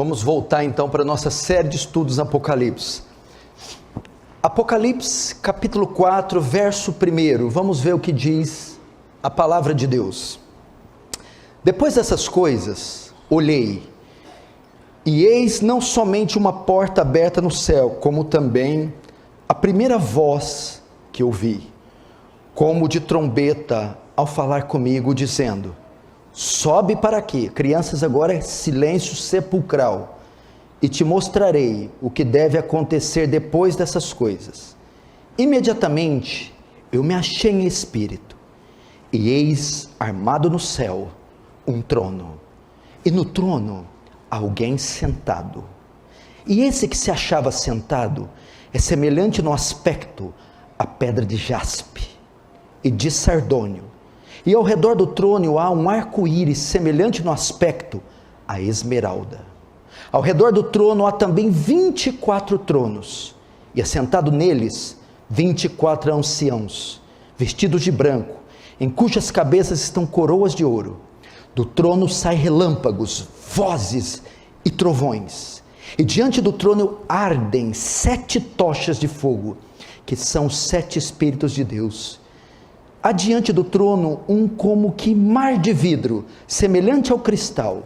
Vamos voltar então para a nossa série de estudos Apocalipse. Apocalipse capítulo 4, verso 1, vamos ver o que diz a palavra de Deus. Depois dessas coisas, olhei, e eis não somente uma porta aberta no céu, como também a primeira voz que ouvi, como de trombeta ao falar comigo, dizendo: sobe para aqui. Crianças, agora é silêncio sepulcral, e te mostrarei o que deve acontecer depois dessas coisas. Imediatamente eu me achei em espírito, e eis armado no céu um trono, e no trono alguém sentado. E esse que se achava sentado é semelhante no aspecto à pedra de jaspe e de sardônio, e ao redor do trono há um arco-íris semelhante no aspecto à esmeralda. Ao redor do trono há também 24 tronos, e assentado neles 24 anciãos, vestidos de branco, em cujas cabeças estão coroas de ouro. Do trono saem relâmpagos, vozes e trovões, e diante do trono ardem 7 tochas de fogo, que são os 7 Espíritos de Deus. Adiante do trono um como que mar de vidro, semelhante ao cristal,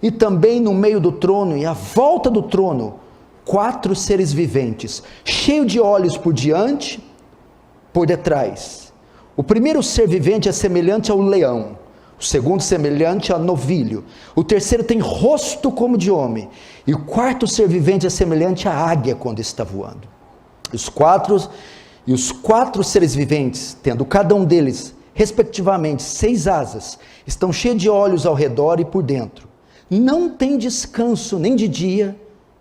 e também no meio do trono e à volta do trono 4 seres viventes, cheios de olhos por diante, por detrás. O primeiro ser vivente é semelhante ao leão, o segundo semelhante a novilho, o terceiro tem rosto como de homem, e o quarto ser vivente é semelhante à águia quando está voando. Os quatro seres viventes, tendo cada um deles, respectivamente, 6 asas, estão cheios de olhos ao redor e por dentro. Não tem descanso nem de dia,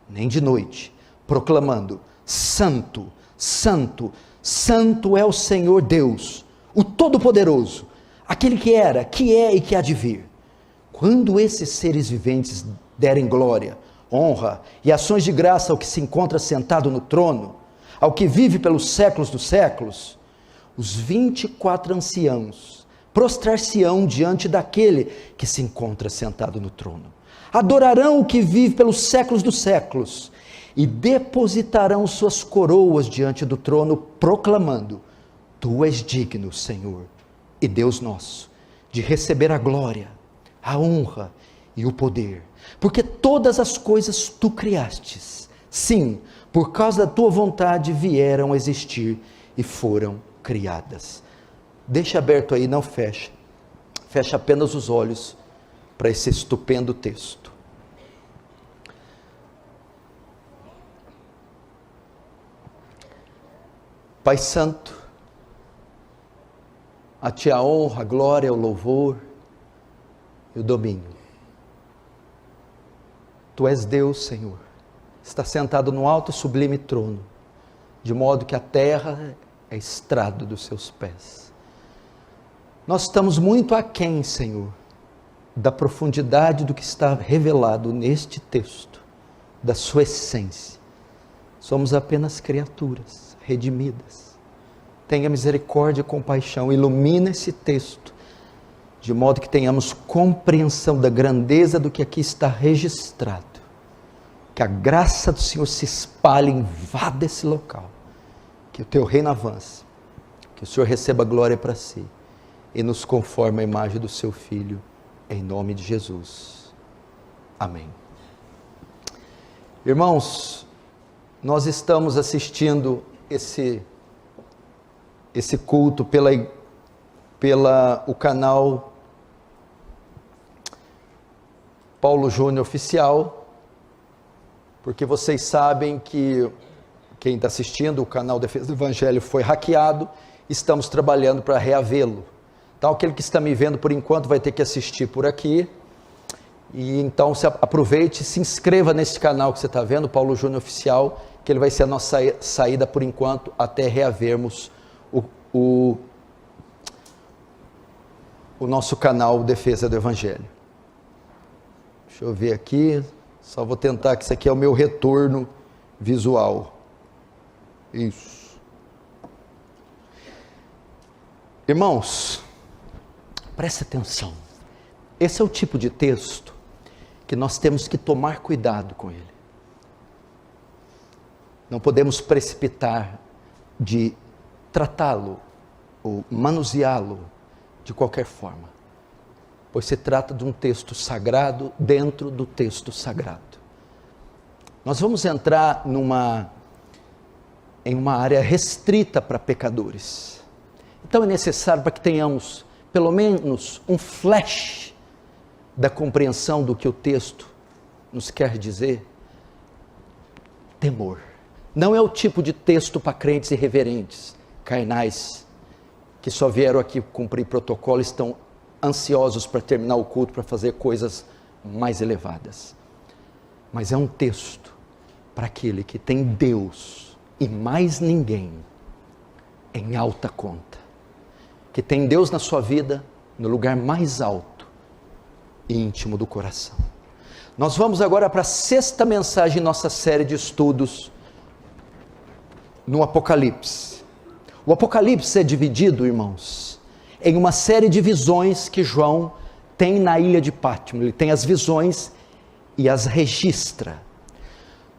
nem de noite, proclamando: Santo, Santo, Santo é o Senhor Deus, o Todo-Poderoso, aquele que era, que é e que há de vir. Quando esses seres viventes derem glória, honra e ações de graça ao que se encontra sentado no trono, ao que vive pelos séculos dos séculos, os 24 anciãos prostrar-se-ão diante daquele que se encontra sentado no trono, adorarão o que vive pelos séculos dos séculos, e depositarão suas coroas diante do trono, proclamando: Tu és digno, Senhor, e Deus nosso, de receber a glória, a honra e o poder, porque todas as coisas Tu criastes, sim, por causa da Tua vontade vieram a existir e foram criadas. Deixa aberto aí, não fecha, fecha apenas os olhos para esse estupendo texto. Pai Santo, a Ti a honra, a glória, o louvor e o domínio. Tu és Deus, Senhor, está sentado no alto e sublime trono, de modo que a terra é estrado dos seus pés. Nós estamos muito aquém, Senhor, da profundidade do que está revelado neste texto, da sua essência. Somos apenas criaturas redimidas. Tenha misericórdia e compaixão, ilumina esse texto, de modo que tenhamos compreensão da grandeza do que aqui está registrado. Que a graça do Senhor se espalhe, invada esse local, que o Teu reino avance, que o Senhor receba glória para si, e nos conforme a imagem do Seu Filho, em nome de Jesus. Amém. Irmãos, nós estamos assistindo esse culto pela o canal Paulo Júnior Oficial, porque vocês sabem que quem está assistindo, o canal Defesa do Evangelho foi hackeado, estamos trabalhando para reavê-lo. Então aquele que está me vendo por enquanto vai ter que assistir por aqui, e então aproveite e se inscreva nesse canal que você está vendo, Paulo Júnior Oficial, que ele vai ser a nossa saída por enquanto, até reavermos o nosso canal Defesa do Evangelho. Deixa eu ver aqui, só vou tentar, que isso aqui é o meu retorno visual. Isso. Irmãos, preste atenção. Esse é o tipo de texto que nós temos que tomar cuidado com ele. Não podemos precipitar de tratá-lo ou manuseá-lo de qualquer forma, pois se trata de um texto sagrado dentro do texto sagrado. Nós vamos entrar em uma área restrita para pecadores. Então é necessário, para que tenhamos pelo menos um flash da compreensão do que o texto nos quer dizer, temor. Não é o tipo de texto para crentes irreverentes, carnais, que só vieram aqui cumprir protocolo e estão ansiosos para terminar o culto, para fazer coisas mais elevadas. Mas é um texto para aquele que tem Deus e mais ninguém em alta conta, que tem Deus na sua vida no lugar mais alto e íntimo do coração. Nós vamos agora para a 6ª mensagem em nossa série de estudos no Apocalipse. O Apocalipse é dividido, irmãos, em uma série de visões que João tem na ilha de Pátimo. Ele tem as visões e as registra.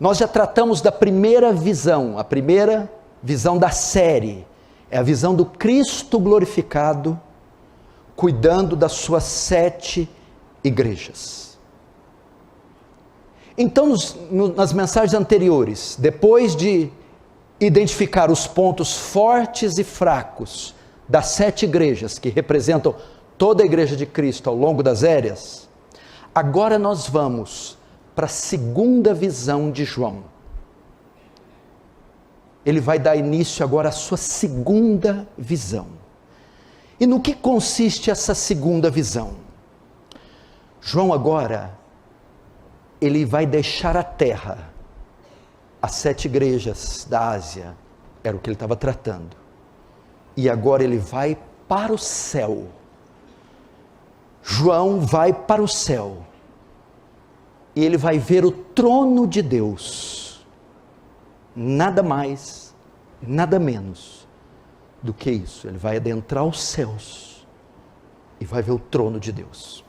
Nós já tratamos da primeira visão, a primeira visão da série, é a visão do Cristo glorificado, cuidando das suas 7 igrejas. Então, nas mensagens anteriores, depois de identificar os pontos fortes e fracos das 7 igrejas, que representam toda a igreja de Cristo ao longo das eras, agora nós vamos para a segunda visão de João. Ele vai dar início agora à sua segunda visão. E no que consiste essa segunda visão? João agora, ele vai deixar a terra, as 7 igrejas da Ásia, era o que ele estava tratando, e agora ele vai para o céu. João vai para o céu, e ele vai ver o trono de Deus, nada mais, nada menos do que isso. Ele vai adentrar os céus, e vai ver o trono de Deus.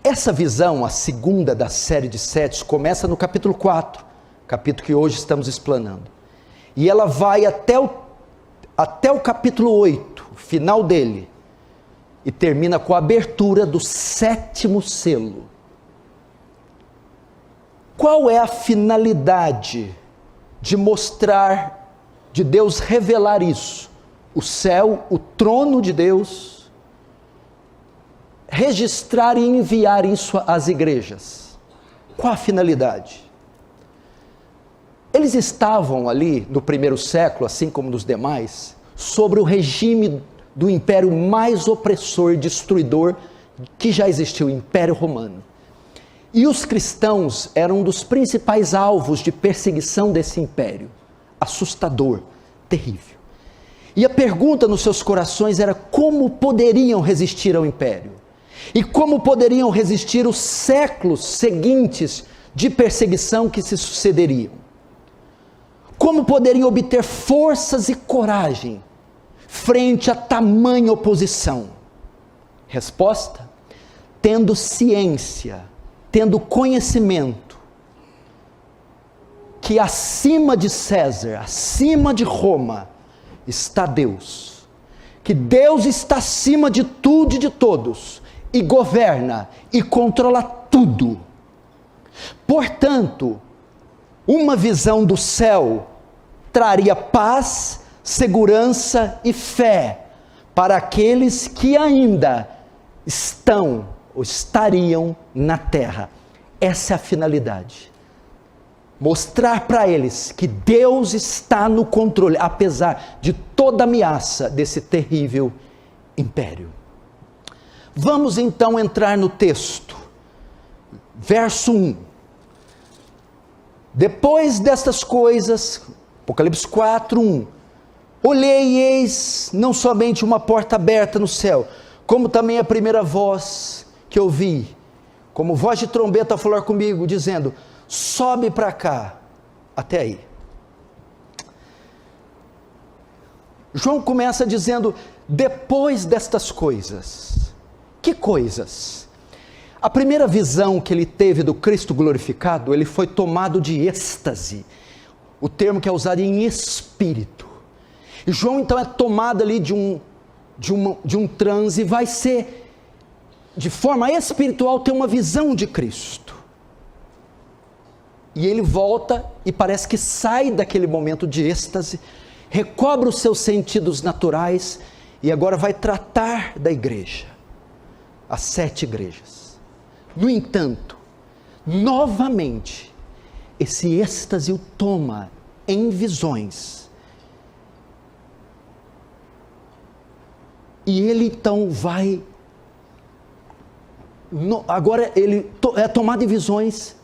Essa visão, a segunda da série de 7, começa no capítulo 4, capítulo que hoje estamos explanando, e ela vai até o capítulo 8, o final dele, e termina com a abertura do 7º selo. Qual é a finalidade de mostrar, de Deus revelar isso? O céu, o trono de Deus, registrar e enviar isso às igrejas. Qual a finalidade? Eles estavam ali no primeiro século, assim como nos demais, sobre o regime do império mais opressor e destruidor que já existiu, o Império Romano. E os cristãos eram um dos principais alvos de perseguição desse império, assustador, terrível. E a pergunta nos seus corações era como poderiam resistir ao império? E como poderiam resistir os séculos seguintes de perseguição que se sucederiam? Como poderiam obter forças e coragem frente a tamanha oposição? Resposta: tendo ciência, tendo conhecimento, que acima de César, acima de Roma, está Deus, que Deus está acima de tudo e de todos, e governa e controla tudo. Portanto, uma visão do céu traria paz, segurança e fé para aqueles que ainda estão ou estariam na terra. Essa é a finalidade. Mostrar para eles que Deus está no controle, apesar de toda ameaça desse terrível império. Vamos então entrar no texto. Verso 1. Depois destas coisas, Apocalipse 4, 1. Olhei e eis não somente uma porta aberta no céu, como também a primeira voz que ouvi, como voz de trombeta a falar comigo, dizendo: sobe para cá, até aí. João começa dizendo: depois destas coisas. Que coisas? A primeira visão que ele teve do Cristo glorificado, ele foi tomado de êxtase, o termo que é usado em espírito. E João então é tomado ali de um transe, e vai ser, de forma espiritual, ter uma visão de Cristo. E ele volta e parece que sai daquele momento de êxtase, recobra os seus sentidos naturais e agora vai tratar da igreja, as 7 igrejas. No entanto, novamente, esse êxtase o toma em visões. E ele então vai, agora ele é tomado em visões,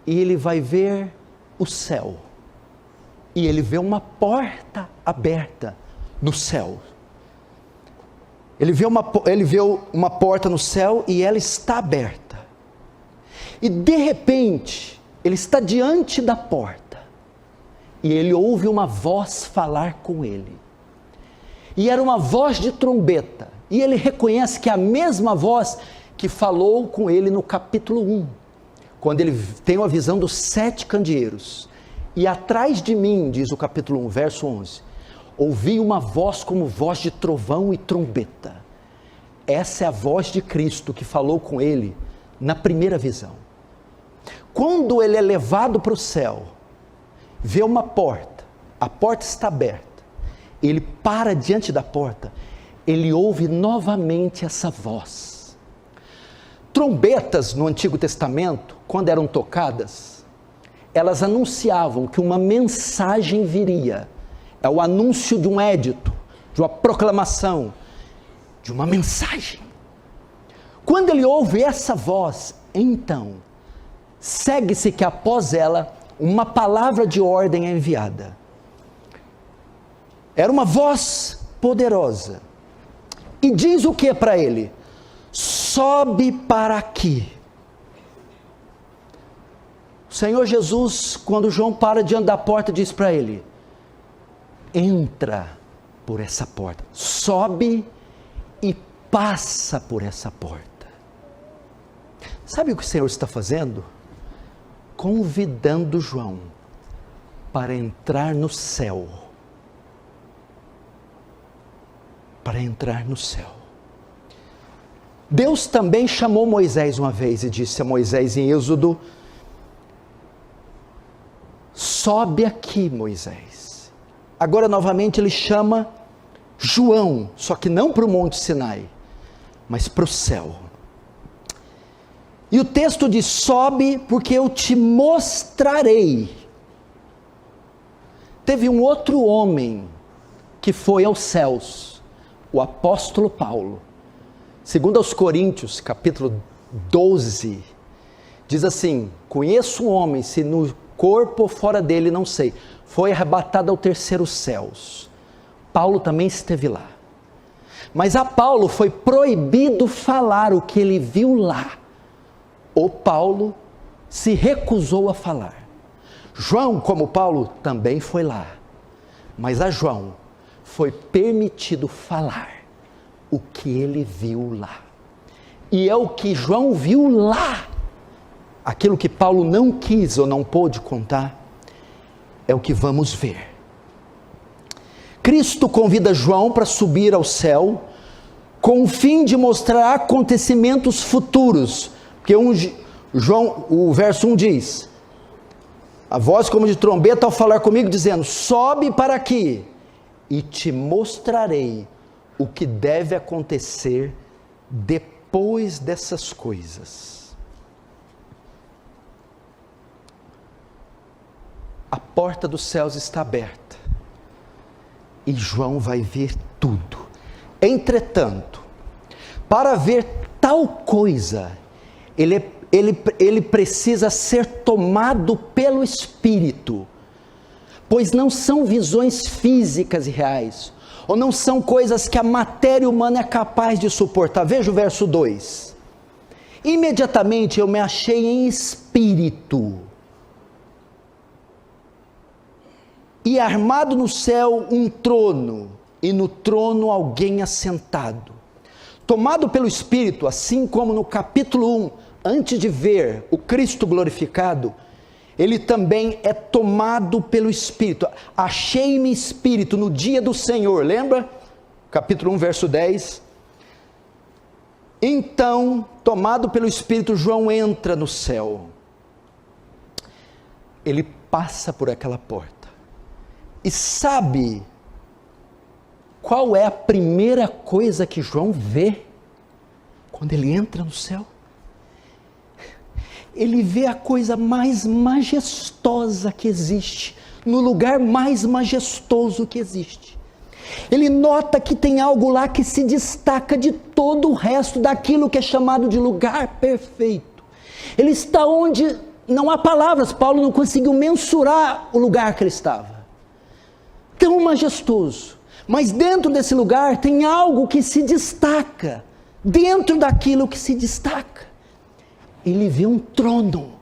e ele vai ver o céu. E ele vê uma porta aberta no céu. Ele vê uma porta no céu e ela está aberta. E de repente, ele está diante da porta. E ele ouve uma voz falar com ele. E era uma voz de trombeta. E ele reconhece que é a mesma voz que falou com ele no capítulo 1. Quando ele tem a visão dos 7 candeeiros. E atrás de mim, diz o capítulo 1, verso 11, ouvi uma voz como voz de trovão e trombeta. Essa é a voz de Cristo que falou com ele na primeira visão. Quando ele é levado para o céu, vê uma porta, a porta está aberta, ele para diante da porta, ele ouve novamente essa voz. Trombetas no Antigo Testamento, quando eram tocadas, elas anunciavam que uma mensagem viria. É o anúncio de um édito, de uma proclamação, de uma mensagem. Quando ele ouve essa voz, então, segue-se que após ela, uma palavra de ordem é enviada. Era uma voz poderosa. E diz o que para ele? Sobe para aqui. O Senhor Jesus, quando João para diante da porta, diz para ele: entra por essa porta, sobe e passa por essa porta. Sabe o que o Senhor está fazendo? Convidando João para entrar no céu. Para entrar no céu. Deus também chamou Moisés uma vez e disse a Moisés em Êxodo: sobe aqui, Moisés. Agora novamente ele chama João, só que não para o Monte Sinai, mas para o céu. E o texto diz: sobe porque eu te mostrarei. Teve um outro homem que foi aos céus, o apóstolo Paulo. Segundo aos Coríntios, capítulo 12, diz assim: conheço um homem, se no corpo ou fora dele, não sei, foi arrebatado ao terceiro céus. Paulo também esteve lá. Mas a Paulo foi proibido falar o que ele viu lá. O Paulo se recusou a falar. João, como Paulo, também foi lá. Mas a João foi permitido falar o que ele viu lá. E é o que João viu lá. Aquilo que Paulo não quis ou não pôde contar, é o que vamos ver. Cristo convida João para subir ao céu, com o fim de mostrar acontecimentos futuros, porque o verso 1 diz: a voz como de trombeta ao falar comigo, dizendo: sobe para aqui, e te mostrarei o que deve acontecer depois dessas coisas. A porta dos céus está aberta, e João vai ver tudo. Entretanto, para ver tal coisa, ele precisa ser tomado pelo Espírito, pois não são visões físicas e reais, ou não são coisas que a matéria humana é capaz de suportar. Veja o verso 2: imediatamente eu me achei em espírito, e armado no céu um trono, e no trono alguém assentado. tomado pelo Espírito, assim como no capítulo 1, antes de ver o Cristo glorificado, ele também é tomado pelo Espírito. Achei-me Espírito no dia do Senhor, lembra? Capítulo 1, verso 10. Então, tomado pelo Espírito, João entra no céu. Ele passa por aquela porta. E sabe qual é a primeira coisa que João vê quando ele entra no céu? Ele vê a coisa mais majestosa que existe, no lugar mais majestoso que existe. Ele nota que tem algo lá que se destaca de todo o resto daquilo que é chamado de lugar perfeito. Ele está onde não há palavras, Paulo não conseguiu mensurar o lugar que ele estava. Tão majestoso. Mas dentro desse lugar tem algo que se destaca, dentro daquilo que se destaca. Ele vê um trono.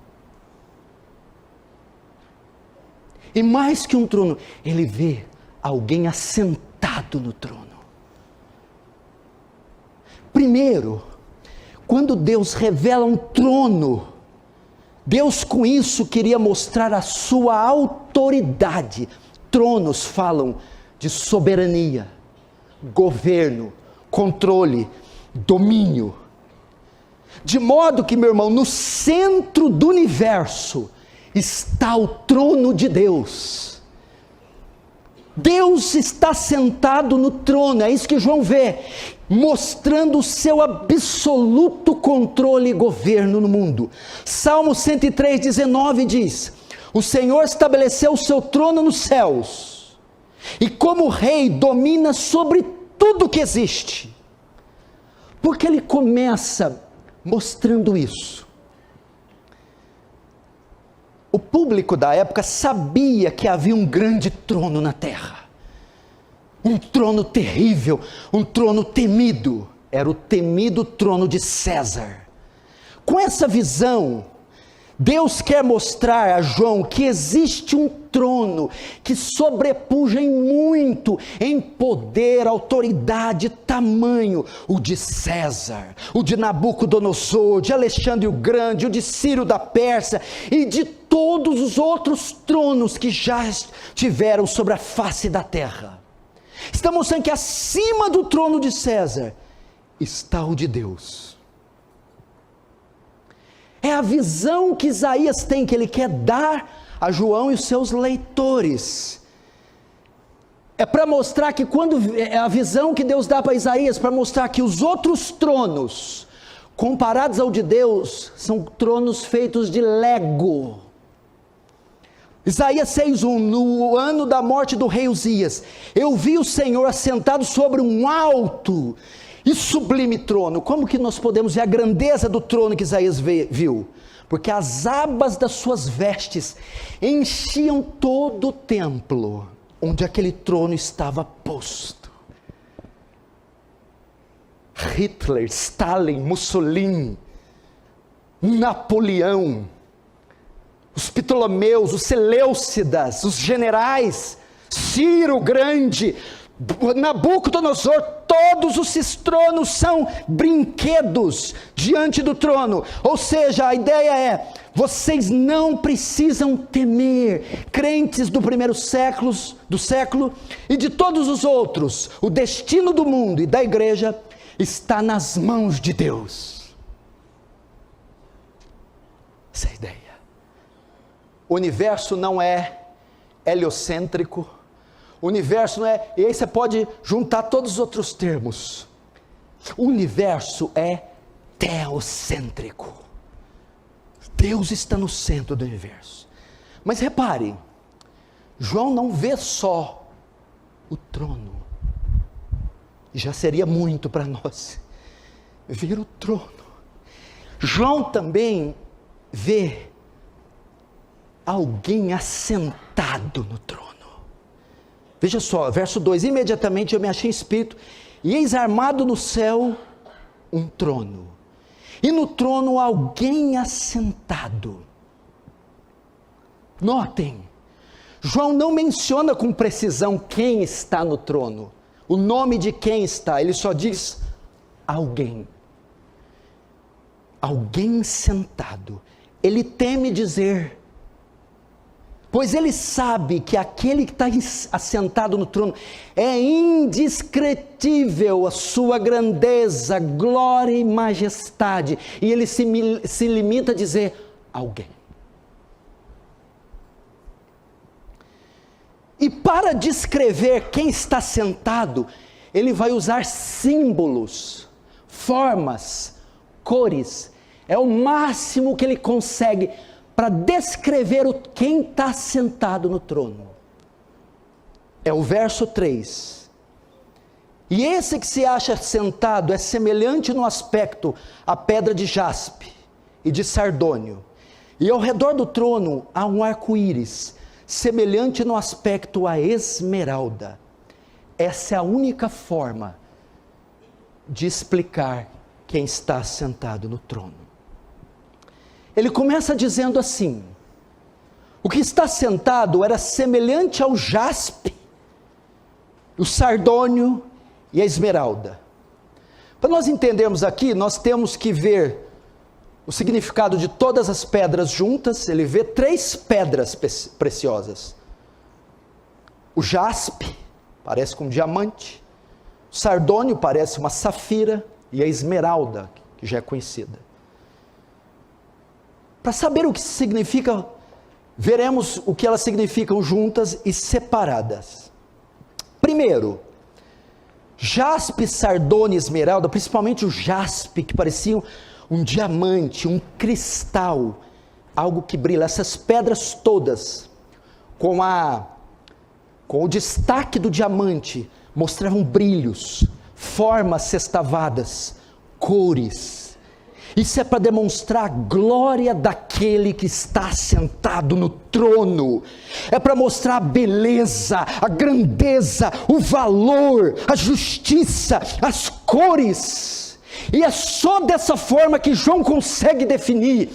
E mais que um trono, ele vê alguém assentado no trono. Primeiro, quando Deus revela um trono, Deus com isso queria mostrar a sua autoridade. Tronos falam de soberania, governo, controle, domínio. De modo que, meu irmão, no centro do universo está o trono de Deus. Deus está sentado no trono, é isso que João vê, mostrando o seu absoluto controle e governo no mundo. Salmo 103, 19 diz: o Senhor estabeleceu o seu trono nos céus, e como rei domina sobre tudo que existe. Porque ele começa mostrando isso. O público da época sabia que havia um grande trono na terra, um trono terrível, um trono temido, era o temido trono de César. Com essa visão, Deus quer mostrar a João que existe um trono que sobrepuja em muito, em poder, autoridade, tamanho, o de César, o de Nabucodonosor, de Alexandre o Grande, o de Ciro da Pérsia e de todos os outros tronos que já tiveram sobre a face da terra. Está mostrando que acima do trono de César está o de Deus. É a visão que Isaías tem, que ele quer dar a João e os seus leitores. É para mostrar que é a visão que Deus dá para Isaías, para mostrar que os outros tronos, comparados ao de Deus, são tronos feitos de lego. Isaías 6:1, no ano da morte do rei Uzias, eu vi o Senhor assentado sobre um alto e sublime trono. Como que nós podemos ver a grandeza do trono que Isaías viu? Porque as abas das suas vestes enchiam todo o templo onde aquele trono estava posto. Hitler, Stalin, Mussolini, Napoleão, os Ptolomeus, os Seleucidas, os generais, Ciro o Grande, Nabucodonosor, todos os tronos são brinquedos diante do trono. Ou seja, a ideia é: vocês não precisam temer, crentes do primeiro século e de todos os outros. O destino do mundo e da igreja está nas mãos de Deus. Essa é a ideia. O universo não é heliocêntrico. O universo não é, e aí você pode juntar todos os outros termos. O universo é teocêntrico. Deus está no centro do universo. Mas repare, João não vê só o trono. Já seria muito para nós ver o trono. João também vê alguém assentado no trono. Veja só, verso 2, imediatamente eu me achei espírito, e eis armado no céu um trono, e no trono alguém assentado. Notem, João não menciona com precisão quem está no trono, o nome de quem está, ele só diz alguém. Alguém sentado. Ele teme dizer, pois ele sabe que aquele que está assentado no trono é indescritível a sua grandeza, glória e majestade. E ele se limita a dizer, alguém. E para descrever quem está sentado, ele vai usar símbolos, formas, cores. É o máximo que ele consegue para descrever quem está sentado no trono. É o verso 3. E esse que se acha sentado é semelhante no aspecto à pedra de jaspe e de sardônio. E ao redor do trono há um arco-íris, semelhante no aspecto à esmeralda. Essa é a única forma de explicar quem está sentado no trono. Ele começa dizendo assim, o que está sentado era semelhante ao jaspe, o sardônio e a esmeralda. Para nós entendermos aqui, nós temos que ver o significado de todas as pedras juntas. Ele vê 3 pedras preciosas. O jaspe parece com um diamante, o sardônio parece uma safira e a esmeralda, que já é conhecida. Para saber o que significa, veremos o que elas significam juntas e separadas. Primeiro, jaspe, sardônio e esmeralda, principalmente o jaspe, que parecia um diamante, um cristal, algo que brilha. Essas pedras todas, com o destaque do diamante, mostravam brilhos, formas sextavadas, cores. Isso é para demonstrar a glória daquele que está sentado no trono. É para mostrar a beleza, a grandeza, o valor, a justiça, as cores. E é só dessa forma que João consegue definir.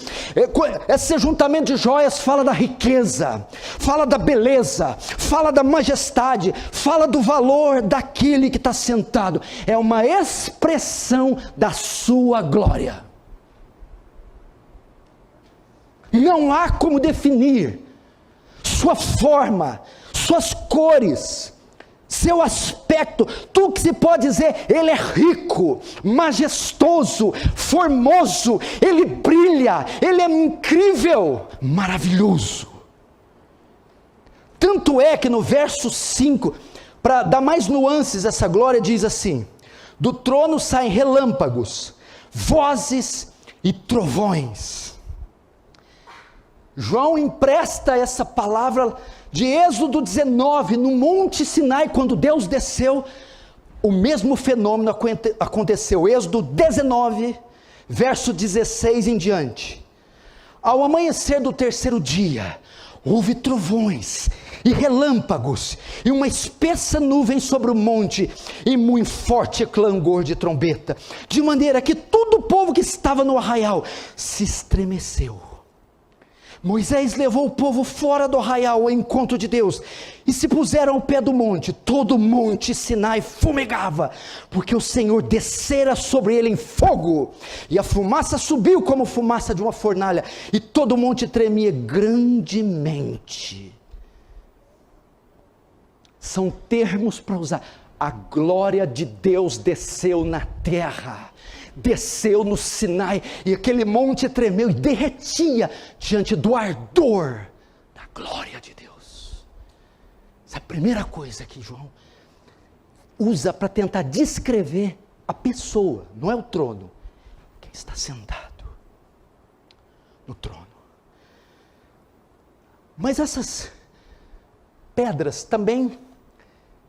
Esse ajuntamento de joias fala da riqueza, fala da beleza, fala da majestade, fala do valor daquele que está sentado. É uma expressão da sua glória. Não há como definir sua forma, suas cores, seu aspecto. Tudo que se pode dizer, ele é rico, majestoso, formoso, ele brilha, ele é incrível, maravilhoso. Tanto é que no verso 5, para dar mais nuances, essa glória diz assim: do trono saem relâmpagos, vozes e trovões. João empresta essa palavra de Êxodo 19, no Monte Sinai, quando Deus desceu. O mesmo fenômeno aconteceu, Êxodo 19, verso 16 em diante. Ao amanhecer do 3º dia, houve trovões e relâmpagos, e uma espessa nuvem sobre o monte, e muito forte clangor de trombeta, de maneira que todo o povo que estava no arraial se estremeceu. Moisés levou o povo fora do arraial ao encontro de Deus, e se puseram ao pé do monte. Todo o monte Sinai fumegava, porque o Senhor descera sobre ele em fogo, e a fumaça subiu como fumaça de uma fornalha, e todo o monte tremia grandemente. São termos para usar. A glória de Deus desceu na terra, desceu no Sinai, e aquele monte tremeu e derretia diante do ardor da glória de Deus. Essa é a primeira coisa que João usa para tentar descrever a pessoa, não é o trono, quem está sentado no trono. Mas essas pedras também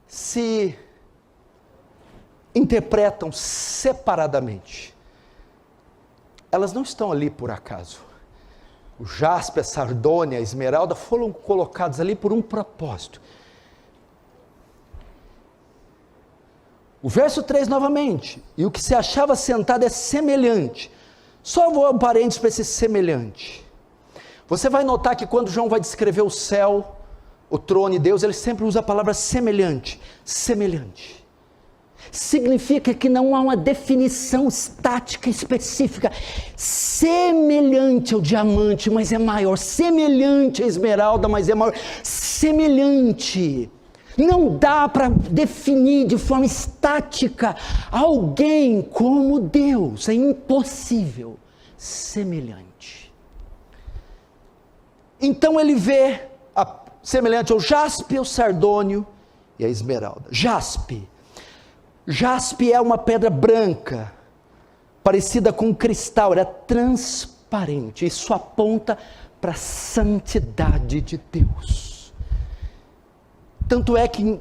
se interpretam separadamente. Elas não estão ali por acaso. O jaspe, a sardônia, a esmeralda foram colocados ali por um propósito. O verso 3 novamente: e o que se achava sentado é semelhante. Só vou um parênteses para esse semelhante. Você vai notar que quando João vai descrever o céu, o trono e Deus, ele sempre usa a palavra semelhante, semelhante. significa que não há uma definição estática específica. Semelhante ao diamante, mas é maior. Semelhante à esmeralda, mas é maior. Semelhante. Não dá para definir de forma estática alguém como Deus. É impossível. Semelhante. Então ele vê semelhante ao jaspe, ao sardônio e à esmeralda. Jaspe. Jaspe é uma pedra branca, parecida com um cristal, era transparente. Isso aponta para a santidade de Deus. Tanto é que em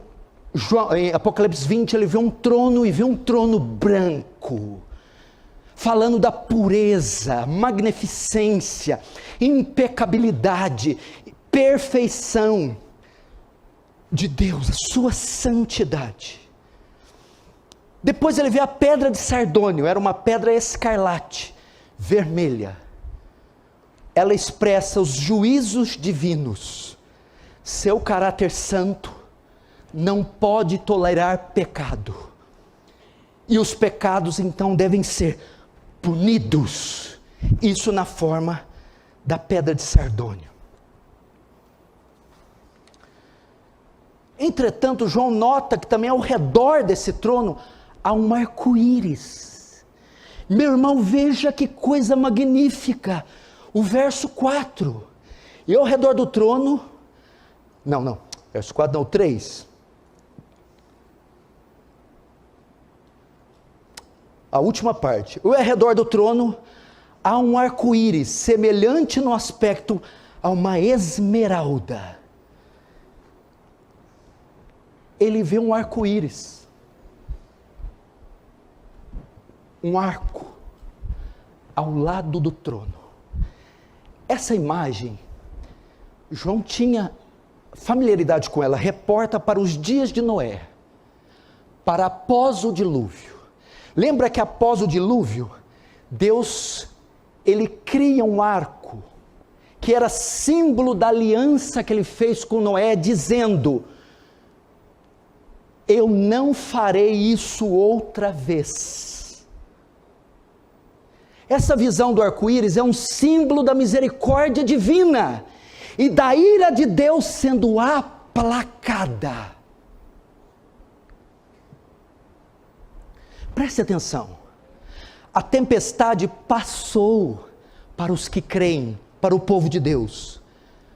Apocalipse 20 ele vê um trono e vê um trono branco, falando da pureza, magnificência, impecabilidade, perfeição de Deus, a sua santidade. Depois ele vê a pedra de sardônio, era uma pedra escarlate, vermelha. Ela expressa os juízos divinos. Seu caráter santo não pode tolerar pecado. E os pecados então devem ser punidos. Isso na forma da pedra de sardônio. Entretanto, João nota que também ao redor desse trono há um arco-íris. Meu irmão, veja que coisa magnífica. O verso 4. E ao redor do trono, verso 4 não, 3. A última parte. Ao redor do trono há um arco-íris, semelhante no aspecto a uma esmeralda. Ele vê um arco-íris. Um arco ao lado do trono. Essa imagem, João tinha familiaridade com ela, reporta para os dias de Noé, para após o dilúvio. Lembra que após o dilúvio, Deus, ele cria um arco, que era símbolo da aliança que ele fez com Noé, dizendo: eu não farei isso outra vez. Essa visão do arco-íris é um símbolo da misericórdia divina e da ira de Deus sendo aplacada. Preste atenção. A tempestade passou para os que creem, para o povo de Deus,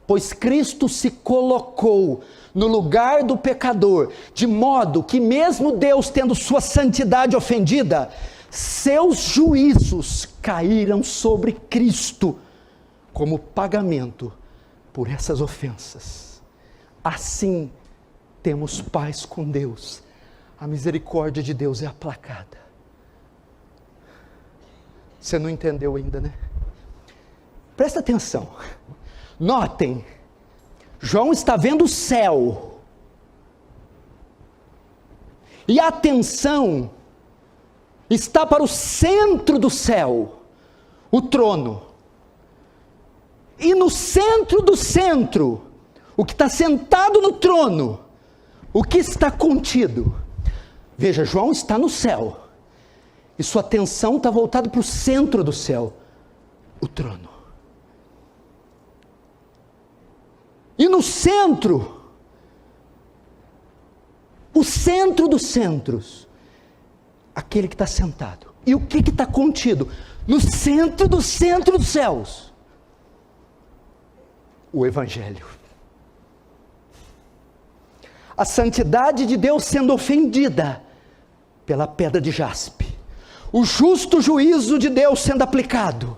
pois Cristo se colocou no lugar do pecador, de modo que mesmo Deus tendo sua santidade ofendida, seus juízos caíram sobre Cristo, como pagamento por essas ofensas. Assim temos paz com Deus, a misericórdia de Deus é aplacada. Você não entendeu ainda, né? Presta atenção, notem, João está vendo o céu, e a atenção está para o centro do céu, o trono, e no centro do centro, o que está sentado no trono, o que está contido. Veja, João está no céu, e sua atenção está voltada para o centro do céu, o trono. E no centro, o centro dos centros, aquele que está sentado. E o que está contido? No centro dos céus, o Evangelho. A santidade de Deus sendo ofendida pela pedra de jaspe. O justo juízo de Deus sendo aplicado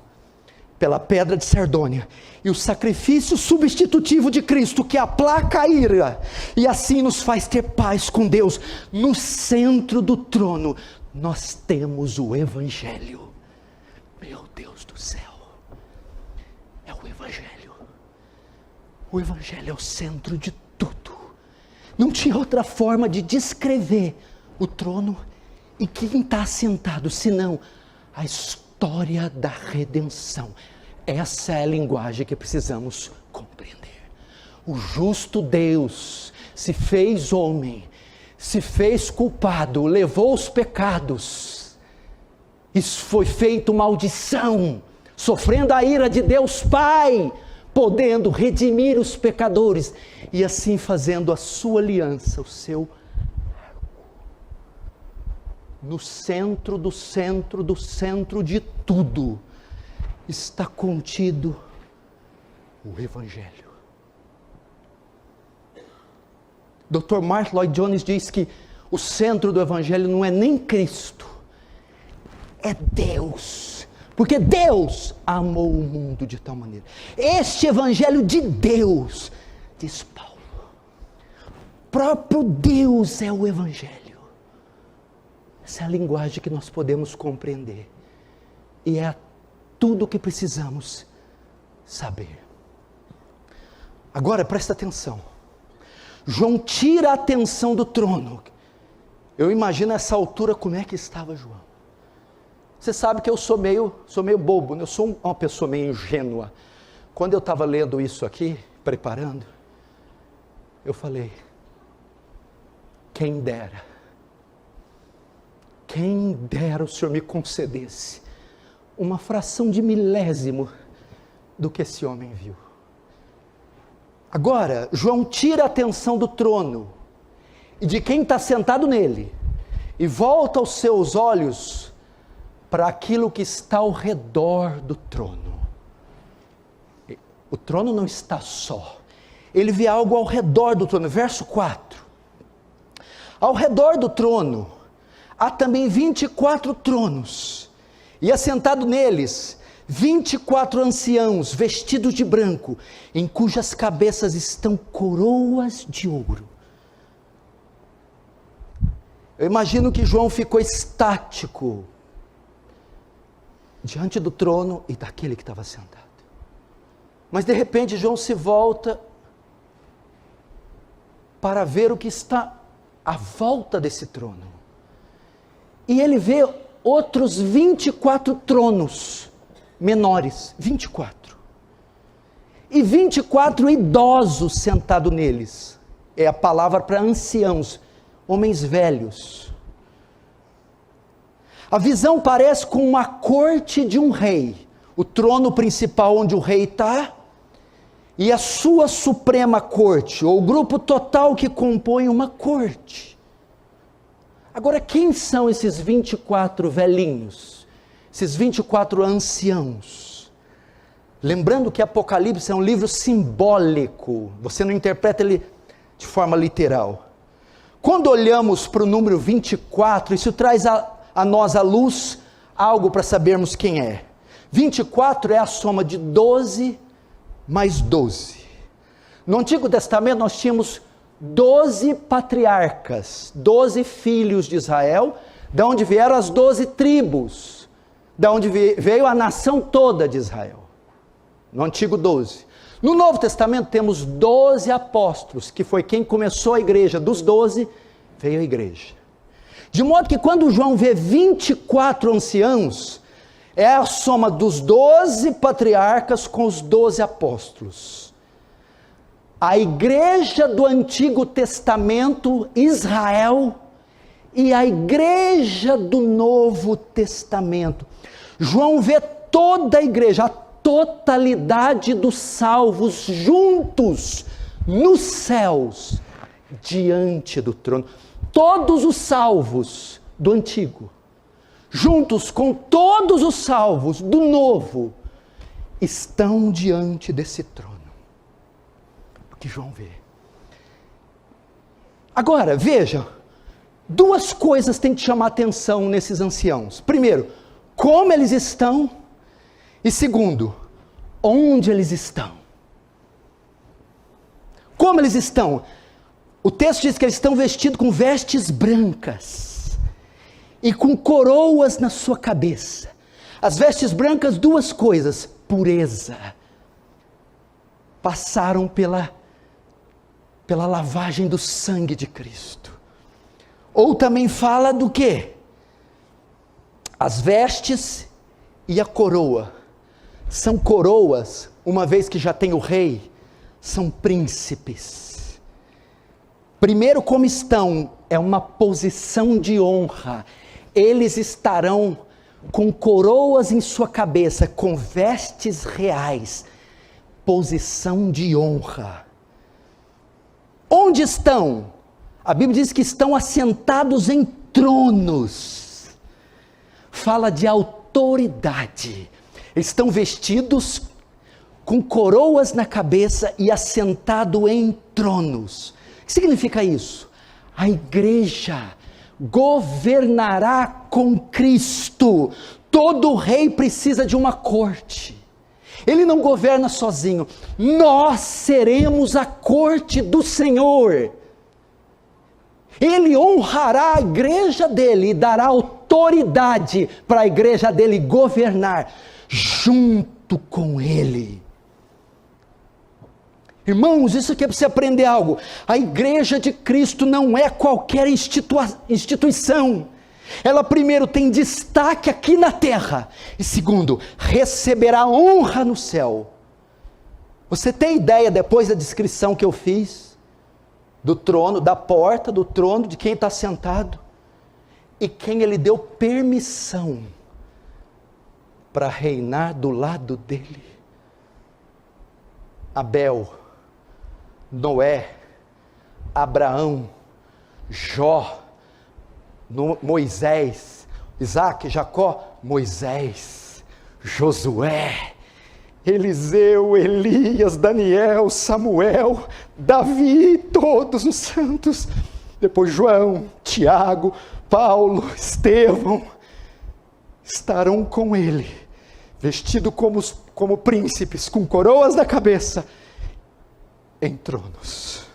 pela pedra de sardônia, e o sacrifício substitutivo de Cristo, que aplaca a ira, e assim nos faz ter paz com Deus. No centro do trono, nós temos o Evangelho. Meu Deus do céu, é o Evangelho. O Evangelho é o centro de tudo. Não tinha outra forma de descrever o trono e quem está sentado, senão a história da redenção. Essa é a linguagem que precisamos compreender. O justo Deus se fez homem, se fez culpado, levou os pecados, isso foi feito maldição, sofrendo a ira de Deus Pai, podendo redimir os pecadores, e assim fazendo a sua aliança, o seu no centro do centro do centro de tudo, está contido o Evangelho. Dr. Martyn Lloyd-Jones diz que o centro do Evangelho não é nem Cristo, é Deus, porque Deus amou o mundo de tal maneira. Este Evangelho de Deus, diz Paulo, próprio Deus é o Evangelho. Essa é a linguagem que nós podemos compreender, e é tudo o que precisamos saber. Agora presta atenção, João tira a atenção do trono. Eu imagino essa altura como é que estava João. Você sabe que eu sou meio bobo, né? Eu sou uma pessoa meio ingênua. Quando eu estava lendo isso aqui, preparando, eu falei, quem dera o Senhor me concedesse uma fração de milésimo do que esse homem viu. Agora, João tira a atenção do trono e de quem está sentado nele, e volta os seus olhos para aquilo que está ao redor do trono. O trono não está só, ele vê algo ao redor do trono. Verso 4, ao redor do trono há também 24 tronos, e assentado neles 24 anciãos vestidos de branco, em cujas cabeças estão coroas de ouro. Eu imagino que João ficou estático diante do trono e daquele que estava sentado. Mas de repente João se volta para ver o que está à volta desse trono. E ele vê outros 24 tronos menores, 24. E 24 idosos sentados neles. É a palavra para anciãos, homens velhos. A visão parece com uma corte de um rei. O trono principal onde o rei está, e a sua suprema corte, ou o grupo total que compõe uma corte. Agora, quem são esses 24 velhinhos? Esses 24 anciãos? Lembrando que Apocalipse é um livro simbólico, você não interpreta ele de forma literal. Quando olhamos para o número 24, isso traz a nós à luz algo para sabermos quem é. 24 é a soma de 12 mais 12. No Antigo Testamento nós tínhamos 12 patriarcas, 12 filhos de Israel, da onde vieram as 12 tribos, da onde veio a nação toda de Israel. No Antigo 12. No Novo Testamento temos 12 apóstolos, que foi quem começou a igreja. Dos 12 veio a igreja. De modo que quando João vê 24 anciãos, é a soma dos 12 patriarcas com os 12 apóstolos. A igreja do Antigo Testamento, Israel, e a igreja do Novo Testamento. João vê toda a igreja, a totalidade dos salvos juntos nos céus, diante do trono. Todos os salvos do Antigo, juntos com todos os salvos do Novo, estão diante desse trono. O que João vê. Agora, veja, duas coisas têm que chamar atenção nesses anciãos. Primeiro, como eles estão, e segundo, onde eles estão. Como eles estão? O texto diz que eles estão vestidos com vestes brancas e com coroas na sua cabeça. As vestes brancas, duas coisas: pureza. Passaram pela lavagem do sangue de Cristo. Ou também fala do quê? As vestes e a coroa. São coroas, uma vez que já tem o rei, são príncipes. Primeiro, como estão é uma posição de honra. Eles estarão com coroas em sua cabeça, com vestes reais, posição de honra. Onde estão? A Bíblia diz que estão assentados em tronos. Fala de autoridade. Eles estão vestidos com coroas na cabeça e assentado em tronos. O que significa isso? A igreja governará com Cristo. Todo rei precisa de uma corte. Ele não governa sozinho. Nós seremos a corte do Senhor. Ele honrará a igreja dele e dará autoridade para a igreja dele governar junto com ele. Irmãos, isso aqui é para você aprender algo. A igreja de Cristo não é qualquer instituição. Ela primeiro tem destaque aqui na terra. E segundo, receberá honra no céu. Você tem ideia, depois da descrição que eu fiz, do trono, da porta, do trono, de quem está sentado? E quem ele deu permissão para reinar do lado dele? Abel, Noé, Abraão, Jó, Moisés, Isaac, Jacó, Moisés, Josué, Eliseu, Elias, Daniel, Samuel, Davi, todos os santos, depois João, Tiago, Paulo, Estevão, estarão com ele, vestidos como príncipes, com coroas na cabeça, em tronos.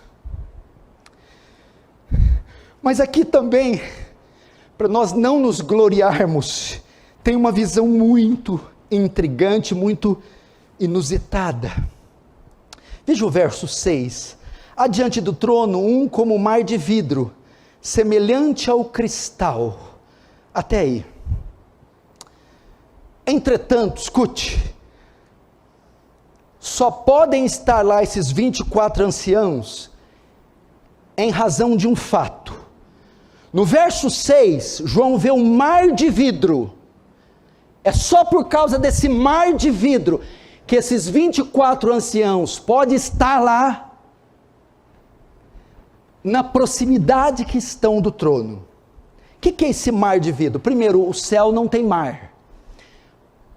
Mas aqui também, para nós não nos gloriarmos, tem uma visão muito intrigante, muito inusitada. Veja o verso 6. Adiante do trono, um como mar de vidro, semelhante ao cristal. Até aí. Entretanto, escute, só podem estar lá esses 24 anciãos em razão de um fato. No verso 6, João vê um mar de vidro. É só por causa desse mar de vidro que esses 24 anciãos podem estar lá na proximidade que estão do trono. O que é esse mar de vidro? Primeiro, o céu não tem mar.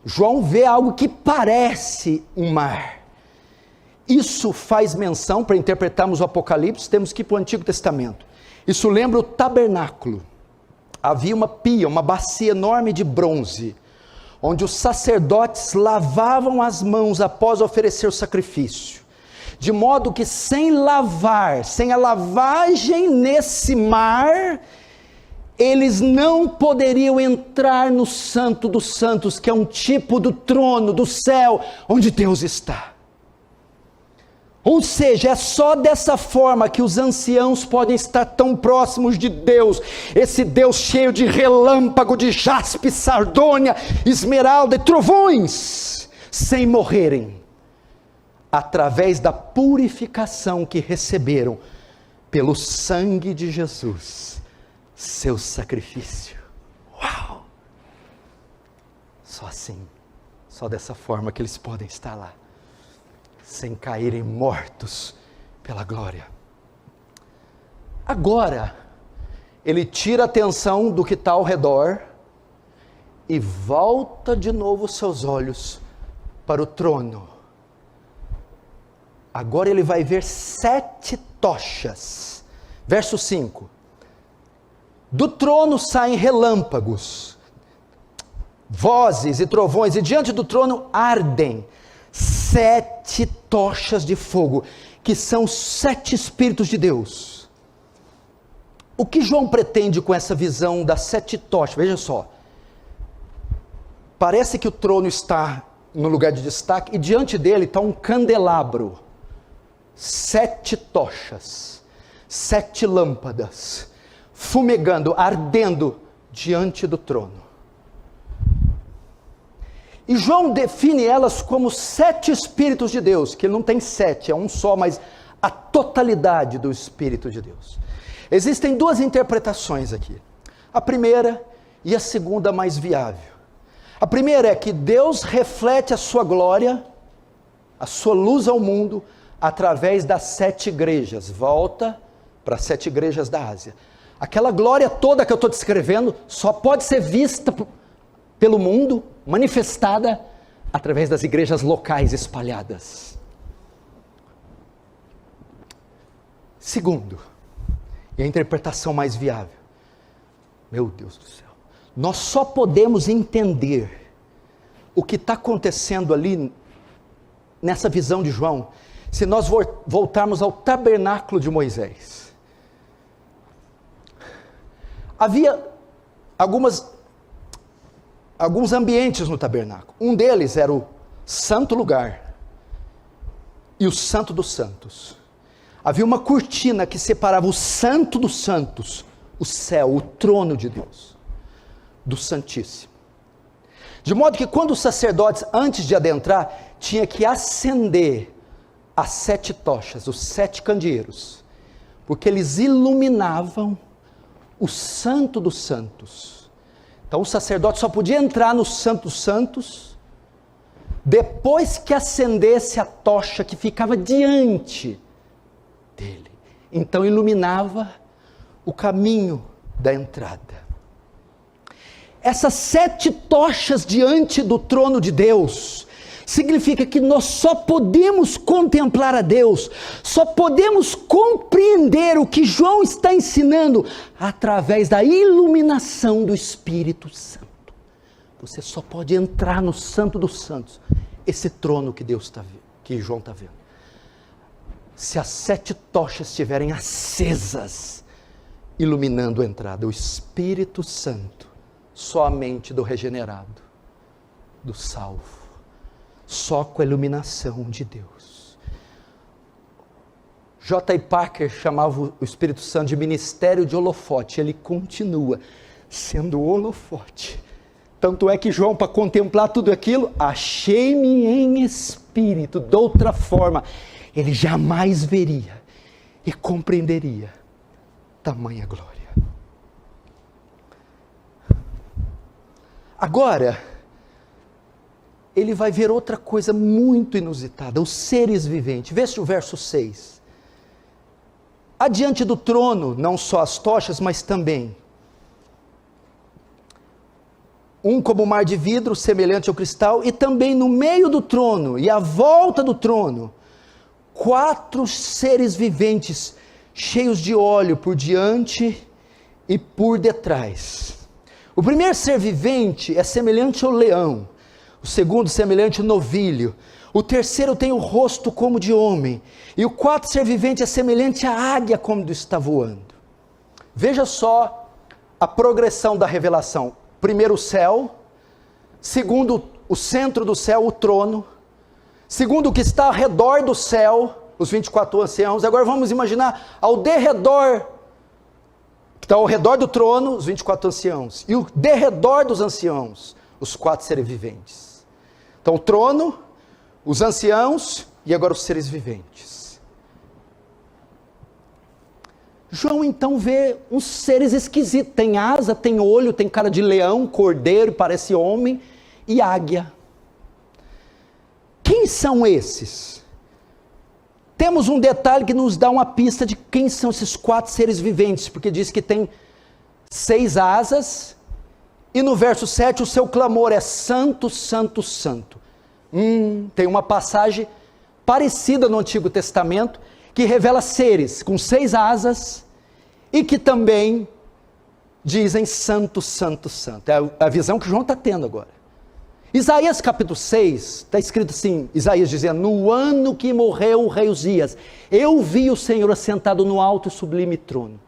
João vê algo que parece um mar. Isso faz menção, para interpretarmos o Apocalipse, temos que ir para o Antigo Testamento. Isso lembra o tabernáculo. Havia uma pia, uma bacia enorme de bronze, onde os sacerdotes lavavam as mãos após oferecer o sacrifício. De modo que sem a lavagem nesse mar, eles não poderiam entrar no Santo dos Santos, que é um tipo do trono, do céu, onde Deus está. Ou seja, é só dessa forma que os anciãos podem estar tão próximos de Deus, esse Deus cheio de relâmpago, de jaspe, sardônia, esmeralda e trovões, sem morrerem, através da purificação que receberam pelo sangue de Jesus, seu sacrifício. Uau! Só assim, só dessa forma que eles podem estar lá, sem caírem mortos pela glória. Agora, ele tira a atenção do que está ao redor e volta de novo seus olhos para o trono. Agora ele vai ver 7 tochas. Verso 5. Do trono saem relâmpagos, vozes e trovões, e diante do trono ardem 7 tochas de fogo, que são 7 Espíritos de Deus. O que João pretende com essa visão das 7 tochas? Veja só, parece que o trono está no lugar de destaque, e diante dele está um candelabro, 7 tochas, 7 lâmpadas, fumegando, ardendo diante do trono. E João define elas como 7 Espíritos de Deus, que ele não tem 7, é um só, mas a totalidade do Espírito de Deus. Existem duas interpretações aqui. A primeira e a segunda mais viável. A primeira é que Deus reflete a sua glória, a sua luz ao mundo, através das 7 igrejas. Volta para as 7 igrejas da Ásia. Aquela glória toda que eu estou descrevendo só pode ser vista pelo mundo, manifestada através das igrejas locais espalhadas. Segundo, e a interpretação mais viável, meu Deus do céu, nós só podemos entender o que está acontecendo ali, nessa visão de João, se nós voltarmos ao tabernáculo de Moisés. Havia alguns ambientes no tabernáculo. Um deles era o santo lugar e o santo dos santos. Havia uma cortina que separava o santo dos santos, o céu, o trono de Deus, do Santíssimo. De modo que quando os sacerdotes, antes de adentrar, tinha que acender as 7 tochas, os 7 candeeiros, porque eles iluminavam o santo dos santos. Então o sacerdote só podia entrar no santo dos santos depois que acendesse a tocha que ficava diante dele. Então iluminava o caminho da entrada. Essas 7 tochas diante do trono de Deus significa que nós só podemos contemplar a Deus, só podemos compreender o que João está ensinando através da iluminação do Espírito Santo. Você só pode entrar no Santo dos Santos, esse trono que Deus está vendo, que João está vendo, se as 7 tochas estiverem acesas, iluminando a entrada. O Espírito Santo, só a mente do regenerado, do salvo, só com a iluminação de Deus. J.I. Packer chamava o Espírito Santo de ministério de holofote. Ele continua sendo holofote. Tanto é que João, para contemplar tudo aquilo, achei-me em espírito. De outra forma, ele jamais veria e compreenderia tamanha glória. Agora, ele vai ver outra coisa muito inusitada, os seres viventes. Veja o verso 6. Adiante do trono, não só as tochas, mas também um como mar de vidro, semelhante ao cristal, e também no meio do trono, e à volta do trono, 4 seres viventes, cheios de óleo por diante e por detrás. O primeiro ser vivente é semelhante ao leão, o segundo semelhante ao novilho, o terceiro tem o rosto como de homem, e o 4º ser vivente é semelhante à águia quando está voando. Veja só a progressão da revelação. Primeiro o céu, segundo o centro do céu, o trono, segundo o que está ao redor do céu, os 24 anciãos. Agora vamos imaginar ao derredor, que está ao redor do trono, os 24 anciãos, e o derredor dos anciãos, os 4 seres viventes. Então o trono, os anciãos e agora os seres viventes. João então vê uns seres esquisitos, tem asa, tem olho, tem cara de leão, cordeiro, parece homem, e águia. Quem são esses? Temos um detalhe que nos dá uma pista de quem são esses 4 seres viventes, porque diz que tem 6 asas, e no verso 7 o seu clamor é santo, santo, santo. Tem uma passagem parecida no Antigo Testamento, que revela seres com 6 asas, e que também dizem santo, santo, santo. É a visão que João está tendo agora. Isaías capítulo 6, está escrito assim, Isaías dizendo, no ano que morreu o rei Uzias, eu vi o Senhor assentado no alto e sublime trono,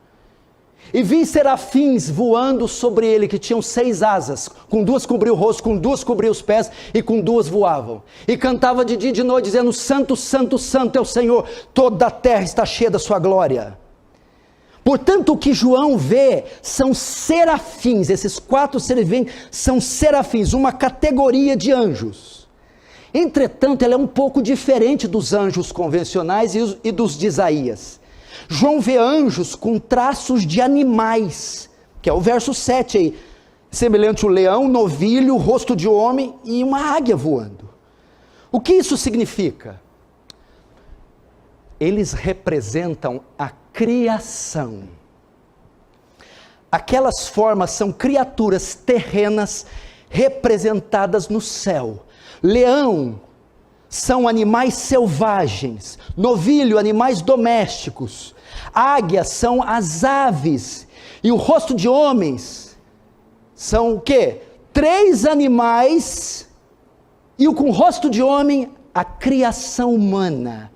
e vi serafins voando sobre ele, que tinham 6 asas, com 2 cobriam o rosto, com 2 cobriam os pés, e com 2 voavam, e cantava de dia e de noite, dizendo, santo, santo, santo é o Senhor, toda a terra está cheia da sua glória. Portanto, o que João vê são serafins, esses 4 seres viventes são serafins, uma categoria de anjos. Entretanto, ela é um pouco diferente dos anjos convencionais e dos de Isaías, João vê anjos com traços de animais, que é o verso 7 aí, semelhante ao leão, novilho, rosto de homem e uma águia voando. O que isso significa? Eles representam a criação. Aquelas formas são criaturas terrenas representadas no céu. Leão são animais selvagens, novilho, animais domésticos, águia são as aves, e o rosto de homens são o quê? 3 animais, e o com rosto de homem, a criação humana.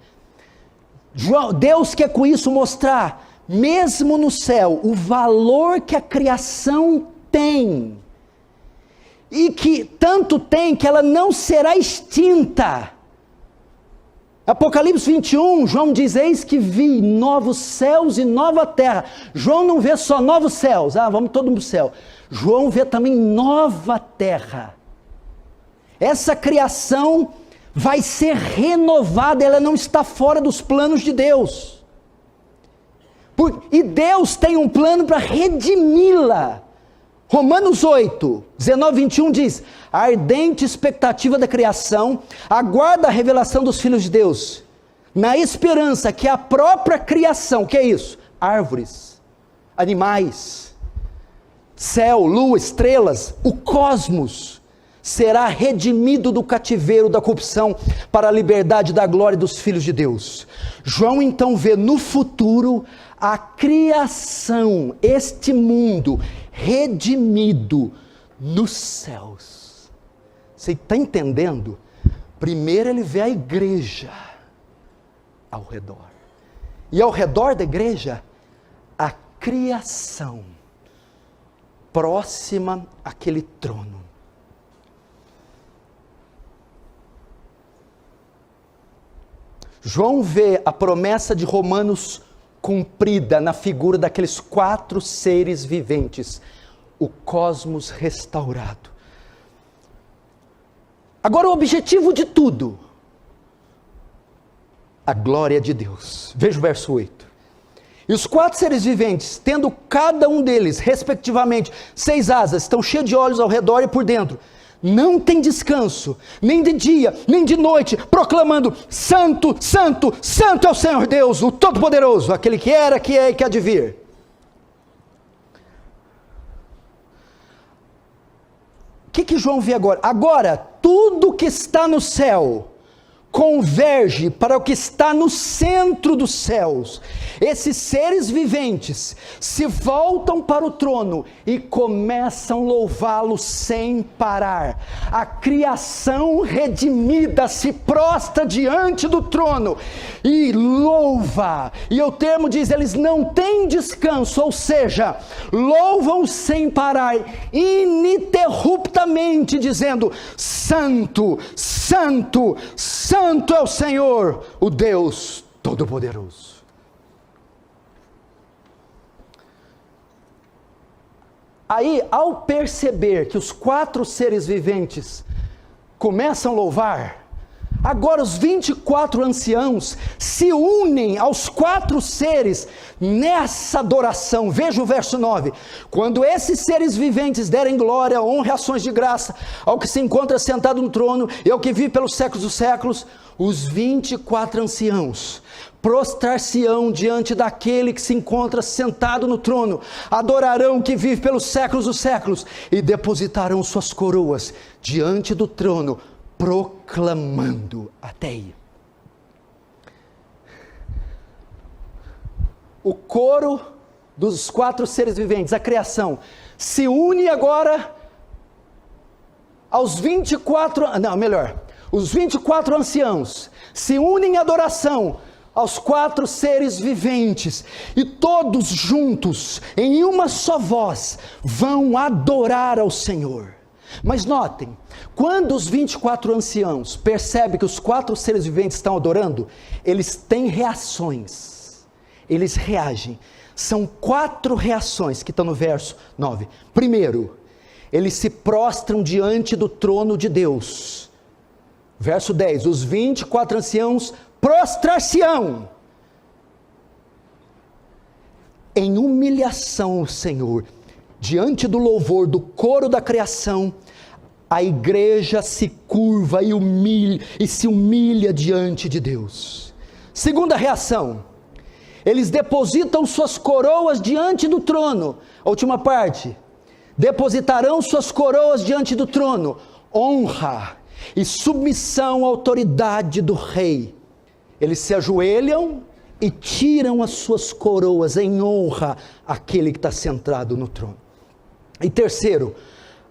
Deus quer com isso mostrar, mesmo no céu, o valor que a criação tem, e que tanto tem que ela não será extinta. Apocalipse 21, João diz, eis que vi novos céus e nova terra. João não vê só novos céus, vamos todo mundo pro céu. João vê também nova terra. Essa criação vai ser renovada, ela não está fora dos planos de Deus. E Deus tem um plano para redimi-la. Romanos 8, 19, 21 diz, a ardente expectativa da criação aguarda a revelação dos filhos de Deus, na esperança que a própria criação, que é isso? Árvores, animais, céu, lua, estrelas, o cosmos, será redimido do cativeiro da corrupção para a liberdade da glória dos filhos de Deus. João então vê no futuro a criação, este mundo redimido nos céus. Você está entendendo? Primeiro ele vê a igreja ao redor, e ao redor da igreja a criação próxima àquele trono. João vê a promessa de Romanos cumprida na figura daqueles 4 seres viventes, o cosmos restaurado. Agora o objetivo de tudo, a glória de Deus. Veja o verso 8. E os 4 seres viventes, tendo cada um deles, respectivamente, 6 asas, estão cheios de olhos ao redor e por dentro, não tem descanso, nem de dia, nem de noite, proclamando, santo, santo, santo é o Senhor Deus, o Todo-Poderoso, aquele que era, que é e que há de vir. O que João vê agora? Agora, tudo que está no céu converge para o que está no centro dos céus. Esses seres viventes se voltam para o trono e começam a louvá-lo sem parar. A criação redimida se prostra diante do trono e louva. E o termo diz, eles não têm descanso, ou seja, louvam sem parar, ininterruptamente, dizendo, santo, santo, santo é o Senhor, o Deus Todo-Poderoso. Aí, ao perceber que os 4 seres viventes começam a louvar, agora os 24 anciãos se unem aos 4 seres nessa adoração. Veja o verso 9. Quando esses seres viventes derem glória, honra e ações de graça ao que se encontra sentado no trono e ao que vive pelos séculos dos séculos, os 24 anciãos prostrar-se-ão diante daquele que se encontra sentado no trono, adorarão o que vive pelos séculos dos séculos e depositarão suas coroas diante do trono, proclamando. Até aí. O coro dos 4 seres viventes, a criação, se une agora aos 24, os 24 anciãos se unem em adoração aos 4 seres viventes, e todos juntos, em uma só voz, vão adorar ao Senhor. Mas notem, quando os 24 anciãos percebem que os 4 seres viventes estão adorando, eles têm reações, eles reagem. São 4 reações que estão no verso 9. Primeiro, eles se prostram diante do trono de Deus. Verso 10, os 24 anciãos prostrar-se-ão. em humilhação, Senhor, diante do louvor do coro da criação, a igreja se curva e se humilha diante de Deus. Segunda reação, eles depositam suas coroas diante do trono. A última parte, depositarão suas coroas diante do trono, honra e submissão à autoridade do rei. Eles se ajoelham e tiram as suas coroas em honra àquele que está sentado no trono. E terceiro,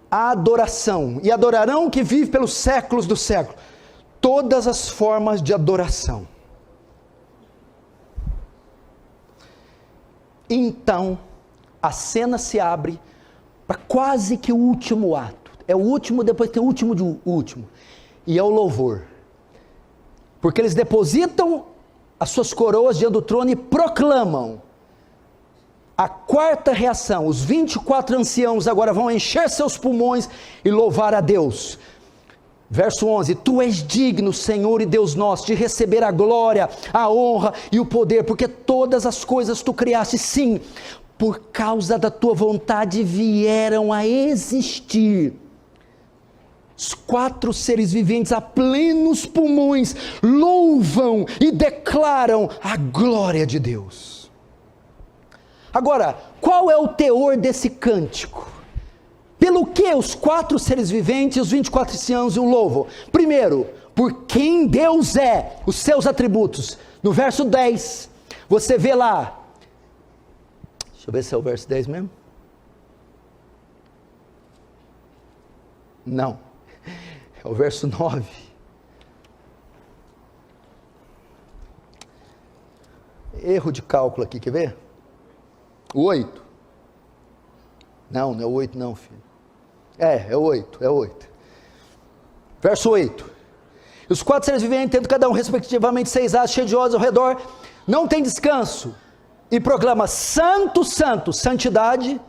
a adoração, e adorarão que vive pelos séculos do século, todas as formas de adoração. Então, a cena se abre para quase que o último ato, é o último, depois tem o último de último, e é o louvor, porque eles depositam as suas coroas diante do trono e proclamam. A quarta reação, os 24 anciãos agora vão encher seus pulmões e louvar a Deus. Verso 11, Tu és digno, Senhor e Deus nosso, de receber a glória, a honra e o poder, porque todas as coisas Tu criaste, sim, por causa da Tua vontade vieram a existir. Os 4 seres viventes a plenos pulmões louvam e declaram a glória de Deus. Agora, qual é o teor desse cântico? Pelo que os 4 seres viventes, os 24 anciãos o louvam? Primeiro, por quem Deus é, os seus atributos. No verso 10, você vê lá, deixa eu ver se é o verso 10 mesmo. Não, é o verso 9. Erro de cálculo aqui, quer ver? O 8. Não é o 8 não, filho. É o 8. Verso 8. Os 4 seres viventes, tendo cada um respectivamente 6 asas cheias de olhos ao redor, não tem descanso, e proclama: Santo, Santo, santidade,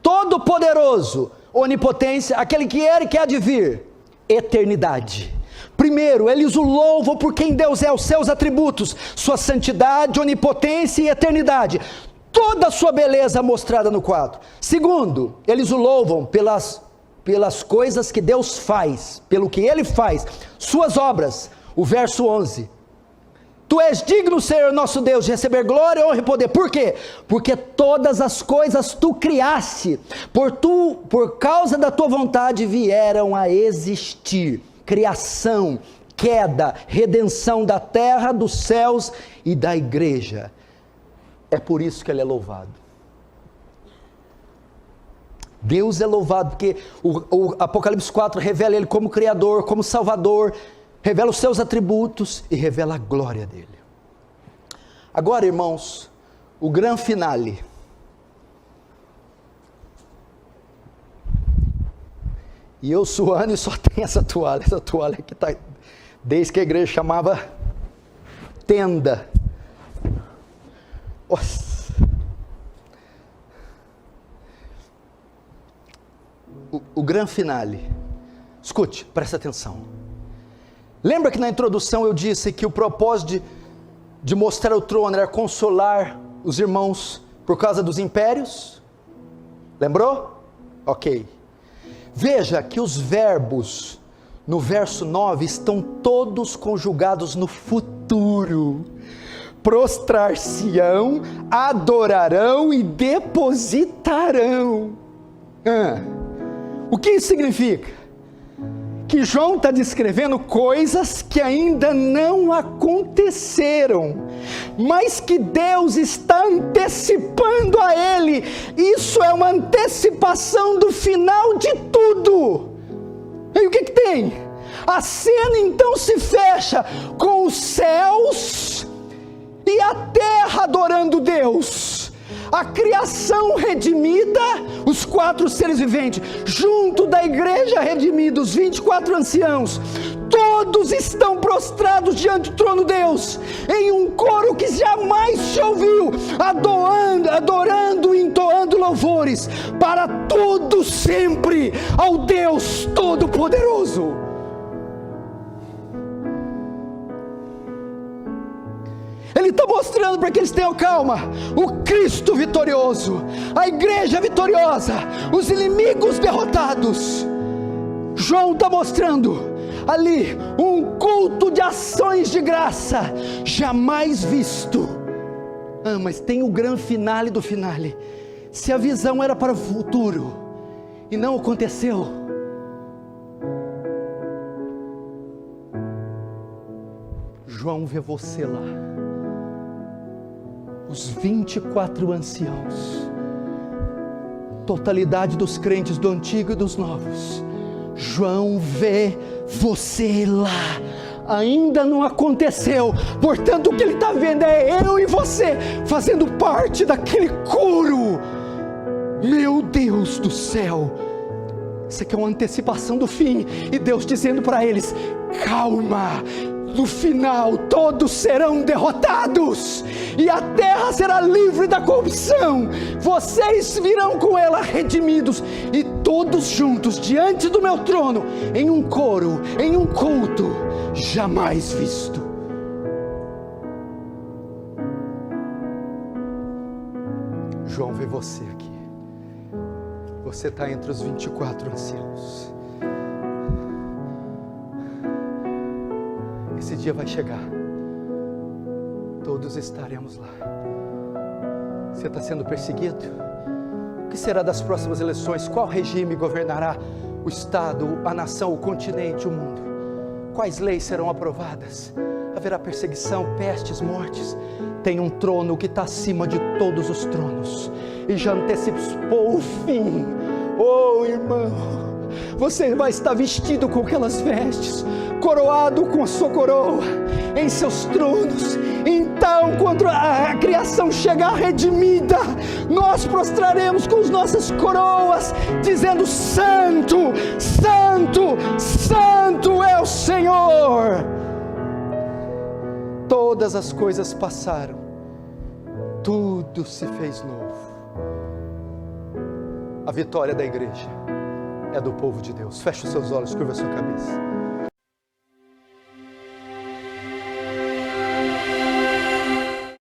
todo-poderoso, onipotência, aquele que era e que há de vir, eternidade. Primeiro, eles o louvam por quem Deus é, os seus atributos, sua santidade, onipotência e eternidade, toda a sua beleza mostrada no quadro. Segundo, eles o louvam pelas coisas que Deus faz, pelo que Ele faz, suas obras. O verso 11, Tu és digno, Senhor nosso Deus, de receber glória, honra e poder. Por quê? Porque todas as coisas Tu criaste, por causa da Tua vontade vieram a existir. Criação, queda, redenção da terra, dos céus e da igreja. É por isso que Ele é louvado. Deus é louvado porque o Apocalipse 4 revela Ele como Criador, como Salvador, revela os seus atributos e revela a glória dEle. Agora, irmãos, o grande finale. E eu suando e só tem essa toalha que está, desde que a igreja chamava tenda. Nossa. O grande finale. Escute, presta atenção. Lembra que na introdução eu disse que o propósito de mostrar o trono era consolar os irmãos por causa dos impérios? Lembrou? Ok. Veja que os verbos no verso 9 estão todos conjugados no futuro. Prostrar-se-ão, adorarão e depositarão. O que isso significa? Que João está descrevendo coisas que ainda não aconteceram, mas que Deus está antecipando a ele. Isso é uma antecipação do final de tudo. E o que tem? A cena então se fecha com os céus e a terra adorando Deus, a criação redimida, os 4 seres viventes, junto da igreja redimida, os 24 anciãos, todos estão prostrados diante do trono de Deus, em um coro que jamais se ouviu, adorando e entoando louvores, para todo sempre, ao Deus Todo-Poderoso. Ele está mostrando para que eles tenham calma. O Cristo vitorioso, a igreja vitoriosa, os inimigos derrotados. João está mostrando ali um culto de ações de graça jamais visto. Mas tem o grande finale do finale. Se a visão era para o futuro e não aconteceu, João vê você lá, os 24 anciãos, totalidade dos crentes do antigo e dos novos. João vê você lá, ainda não aconteceu, portanto o que ele está vendo é eu e você, fazendo parte daquele coro. Meu Deus do céu, isso aqui é uma antecipação do fim, e Deus dizendo para eles, calma, no final todos serão derrotados, e a terra será livre da corrupção, vocês virão com ela redimidos, e todos juntos diante do meu trono, em um coro, em um culto, jamais visto. João vê você aqui, você está entre os 24 anciãos. Esse dia vai chegar, todos estaremos lá. Você está sendo perseguido? O que será das próximas eleições? Qual regime governará o Estado, a nação, o continente, o mundo? Quais leis serão aprovadas? Haverá perseguição, pestes, mortes? Tem um trono que está acima de todos os tronos, e já antecipou o fim. Oh irmão, você vai estar vestido com aquelas vestes, coroado com a sua coroa, em seus tronos. Então quando a criação chegar redimida, nós prostraremos com as nossas coroas, dizendo, santo, santo, santo é o Senhor. Todas as coisas passaram, tudo se fez novo. A vitória da igreja é do povo de Deus. Feche os seus olhos, curva a sua cabeça.